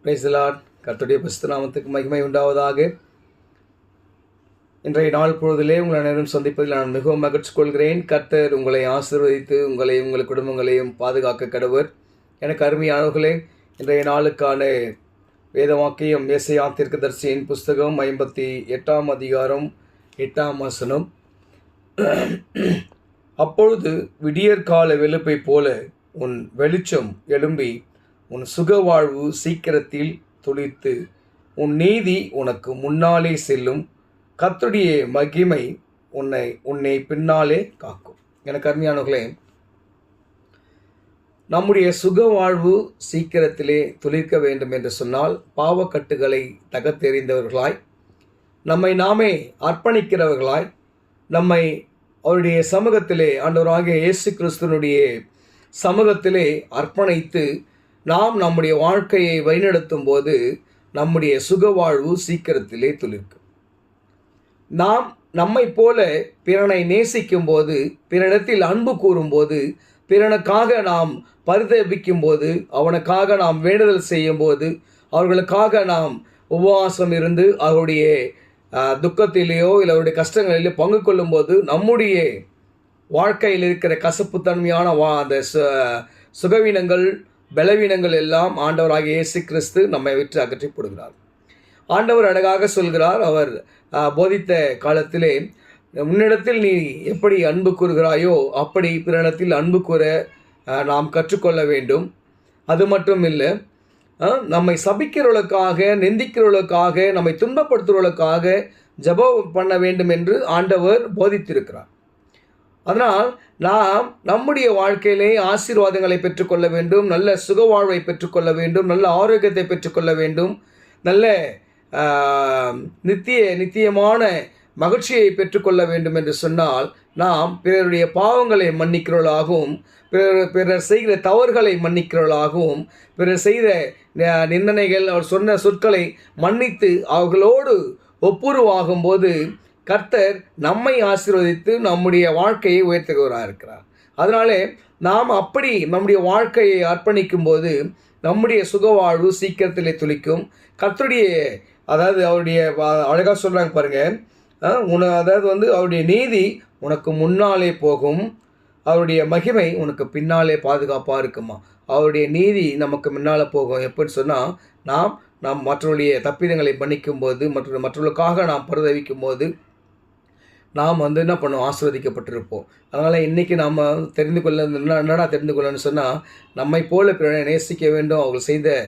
Praise the Lord. கர்த்தருடைய பரிசுத்த நாமத்துக்கு மகிமை உண்டாவதாக. இன்றைய நாள் பொழுதிலே உங்கள் அனைவரும் சந்திப்பதில் நான் மிகவும் மகிழ்ச்சி கொள்கிறேன். கர்த்தர் உங்களை ஆசீர்வதித்து உங்களையும் உங்கள் குடும்பங்களையும் பாதுகாக்க கடவர். எனக்கு அருமையானவர்களே, இன்றைய நாளுக்கான வேதவாக்கியம் ஏசாயா தீர்க்கதரிசியின் புஸ்தகம் 58 அதிகாரம் 8 வசனம். அப்பொழுது விடியற்கால வெளுப்பை போல உன் வெளிச்சம் எழும்பி உன் சுகவாழ்வு சீக்கிரத்தில் துளிர்த்து உன் நீதி உனக்கு முன்னாலே செல்லும். கர்த்தருடைய மகிமை உன்னை பின்னாலே காக்கும். எனக்கு அருமையானவர்களே, நம்முடைய சுகவாழ்வு சீக்கிரத்திலே துளிர்க்க வேண்டும் என்று சொன்னால் பாவக்கட்டுகளை தகர்த்தெறிந்தவர்களாய், நம்மை நாமே அர்ப்பணிக்கிறவர்களாய், நம்மை அவருடைய சமூகத்திலே ஆண்டவராகிய இயேசு கிறிஸ்துவனுடைய சமூகத்திலே அர்ப்பணித்து நாம் நம்முடைய வாழ்க்கையை வழிநடத்தும் போது நம்முடைய சுகவாழ்வு சீக்கிரத்திலே துளிர்க்கும். நாம் நம்மை போல பிறனை நேசிக்கும் போது, பிறனிடத்தில் அன்பு கூறும்போது, பிறனுக்காக நாம் பரிதபிக்கும் போது, அவனுக்காக நாம் வேண்டுதல் செய்யும் போது, அவர்களுக்காக நாம் உபவாசம் இருந்து அவருடைய துக்கத்திலேயோ இல்லை அவருடைய கஷ்டங்களிலோ பங்கு கொள்ளும் போது நம்முடைய வாழ்க்கையில் இருக்கிற கசப்புத்தன்மையான அந்த சுகவீனங்கள் பலவீனங்கள் எல்லாம் ஆண்டவராகிய இயேசு கிறிஸ்து நம்மை விட்டு அகற்றி போடுகிறார். ஆண்டவர் அழகாக சொல்கிறார். அவர் போதித்த காலத்திலே, உன்னிடத்தில் நீ எப்படி அன்பு கூறுகிறாயோ அப்படி பிறனிடத்தில் அன்பு கூற நாம் கற்றுக்கொள்ள வேண்டும். அது மட்டும் இல்லை, நம்மை சபிக்கிறவர்களுக்காக, நிந்திக்கிறவர்களுக்காக, நம்மை துன்பப்படுத்துவர்களுக்காக ஜெபம் பண்ண வேண்டும் என்று ஆண்டவர் போதித்திருக்கிறார். அதனால் நாம் நம்முடைய வாழ்க்கையிலே ஆசீர்வாதங்களை பெற்றுக்கொள்ள வேண்டும், நல்ல சுகவாழ்வை பெற்றுக்கொள்ள வேண்டும், நல்ல ஆரோக்கியத்தை பெற்றுக்கொள்ள வேண்டும், நல்ல நித்தியமான மகிழ்ச்சியை பெற்றுக்கொள்ள வேண்டும் என்று சொன்னால் நாம் பிறருடைய பாவங்களை மன்னிக்கிறவர்களாகவும், பிறர் செய்கிற தவறுகளை மன்னிக்கிறவர்களாகவும், பிறர் செய்த நிந்தனைகள், அவர் சொன்ன சொற்களை மன்னித்து அவர்களோடு ஒப்புரவாகும் போது கர்த்தர் நம்மை ஆசீர்வதித்து நம்முடைய வாழ்க்கையை உயர்த்துகிறவராக இருக்கிறார். அதனாலே நாம் அப்படி நம்முடைய வாழ்க்கையை அர்ப்பணிக்கும் போது நம்முடைய சுகவாழ்வு சீக்கிரத்திலே துளிக்கும். கர்த்தருடைய அவருடைய அழகாக சொல்கிறாங்க பாருங்கள், அவருடைய நீதி உனக்கு முன்னாலே போகும், அவருடைய மகிமை உனக்கு பின்னாலே பாதுகாப்பாக இருக்குமா. அவருடைய நீதி நமக்கு முன்னால் போகும். எப்படின்னு சொன்னால், நாம் மற்றவருடைய தப்பிதங்களை மன்னிக்கும் போது, மற்றவர்களுக்காக நாம் பரிதவிக்கும் போது நாம் என்ன பண்ணுவோம், ஆசீர்வதிக்கப்பட்டிருப்போம். அதனால் இன்றைக்கி நாம் தெரிந்து கொள்ளணும்னு சொன்னால், நம்மை போல பிறனை நேசிக்க வேண்டும். அவர்கள் செய்த